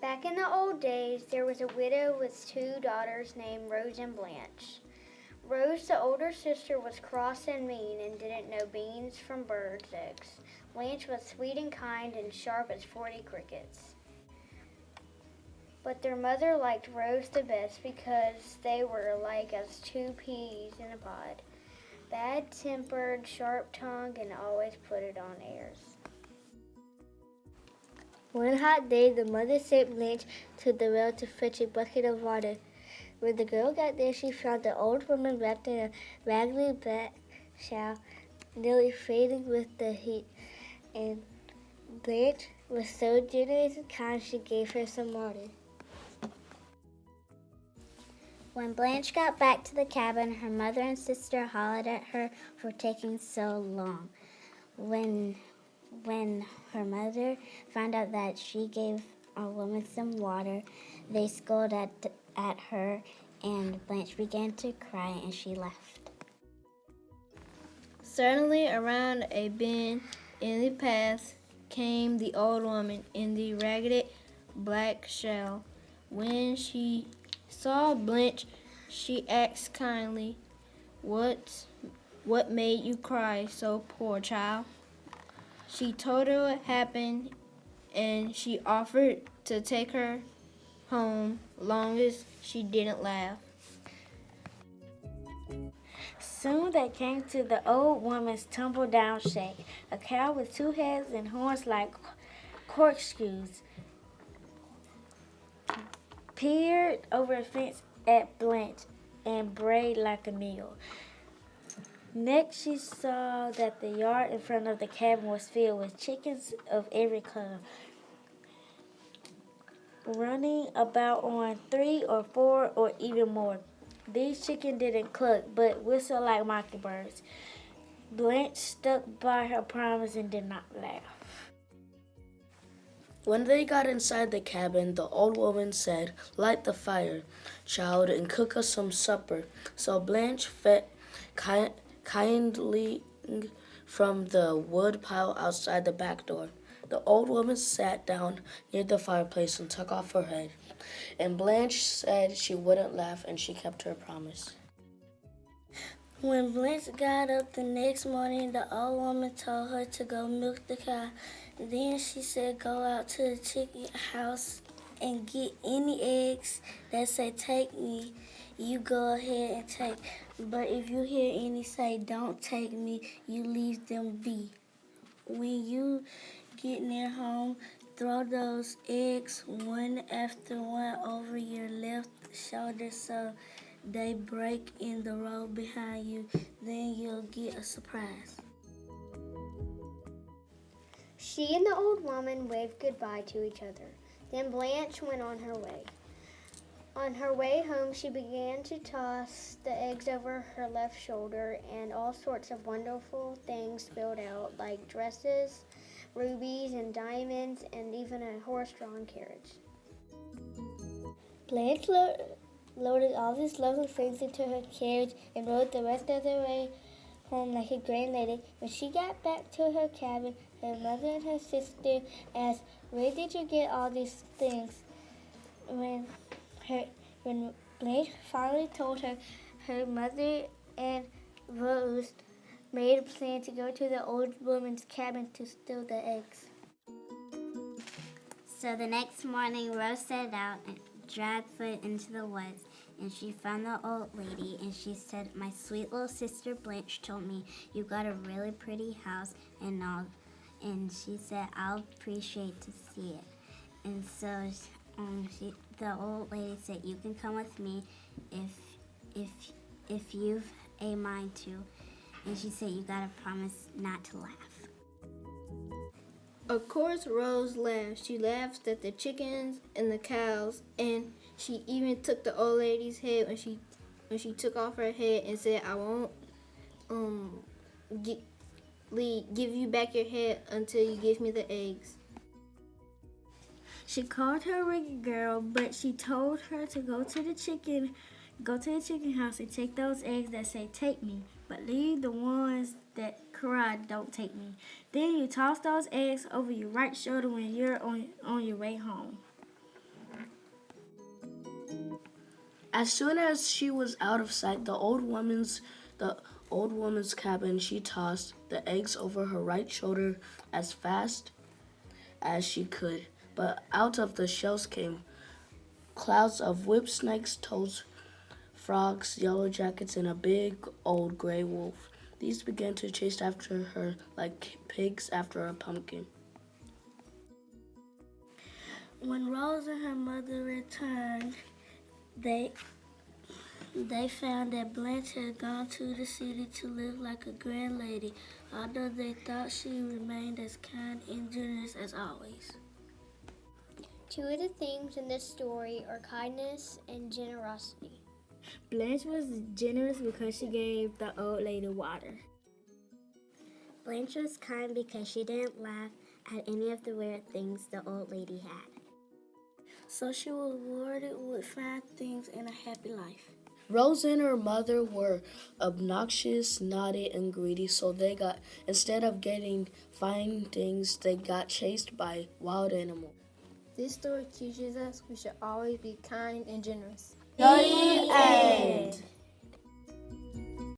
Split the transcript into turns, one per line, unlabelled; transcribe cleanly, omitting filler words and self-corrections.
Back in the old days, there was a widow with two daughters named Rose and Blanche. Rose, the older sister, was cross and mean and didn't know beans from birds' eggs. Blanche was sweet and kind and sharp as 40 crickets. But their mother liked Rose the best because they were alike as two peas in a pod. Bad-tempered, sharp-tongued, and always put it on airs.
One hot day, the mother sent Blanche to the well to fetch a bucket of water. When the girl got there, she found the old woman wrapped in a raggedy black shawl, nearly fading with the heat. And Blanche was so generous and kind, she gave her some water.
When Blanche got back to the cabin, her mother and sister hollered at her for taking so long. When her mother found out that she gave a woman some water, they scolded at her, and Blanche began to cry, and she left.
Suddenly, around a bend in the path came the old woman in the ragged black shawl. When she saw Blanche, she asked kindly, What made you cry so, poor child?" She told her what happened, and she offered to take her home long as she didn't laugh.
Soon they came to the old woman's tumble-down shack. A cow with two heads and horns like corkscrews peered over a fence at Blanche and brayed like a mule. Next, she saw that the yard in front of the cabin was filled with chickens of every color, running about on 3 or 4 or even more. These chickens didn't cluck, but whistled like mockingbirds. Blanche stuck by her promise and did not laugh.
When they got inside the cabin, the old woman said, "Light the fire, child, and cook us some supper." So Blanche fed kindly from the wood pile outside the back door. The old woman sat down near the fireplace and took off her head. And Blanche said she wouldn't laugh, and she kept her promise.
When Blanche got up the next morning, the old woman told her to go milk the cow. Then she said, "Go out to the chicken house and get any eggs that say 'take me.' You go ahead and take. But if you hear any say 'don't take me,' you leave them be. When you get near home, throw those eggs one after one over your left shoulder so they break in the road behind you. Then you'll get a surprise."
She and the old woman waved goodbye to each other. Then Blanche went on her way. On her way home, she began to toss the eggs over her left shoulder, and all sorts of wonderful things spilled out, like dresses, rubies, and diamonds, and even a horse-drawn carriage.
Blanche loaded all these lovely things into her carriage and rode the rest of the way home like a grand lady. When she got back to her cabin, her mother and her sister asked, "Where did you get all these things?" When Blanche finally told her, her mother and Rose made a plan to go to the old woman's cabin to steal the eggs.
So the next morning, Rose set out and dragged foot into the woods, and she found the old lady, and she said, "My sweet little sister Blanche told me you got a really pretty house and all," and she said, "I'll appreciate to see it." And so the old lady said, "You can come with me if you've a mind to," and she said, "You gotta promise not to laugh."
Of course, Rose laughed. She laughed at the chickens and the cows, and she even took the old lady's head when she took off her head and said, "I won't give you back your head until you give me the eggs."
She called her ring girl, but she told her to go to the chicken house and take those eggs that say "take me," but leave the ones that cry "don't take me." Then you toss those eggs over your right shoulder when you're on your way home.
As soon as she was out of sight, the old woman's cabin, she tossed the eggs over her right shoulder as fast as she could. But out of the shells came clouds of whip snakes, toads, frogs, yellow jackets, and a big old gray wolf. These began to chase after her like pigs after a pumpkin.
When Rose and her mother returned, they found that Blanche had gone to the city to live like a grand lady, although they thought she remained as kind and generous as always.
Two of the themes in this story are kindness and generosity.
Blanche was generous because she gave the old lady water.
Blanche was kind because she didn't laugh at any of the weird things the old lady had.
So she was rewarded with fine things and a happy life.
Rose and her mother were obnoxious, naughty, and greedy, so instead of getting fine things, they got chased by wild animals.
This story teaches us we should always be kind and generous.
The end.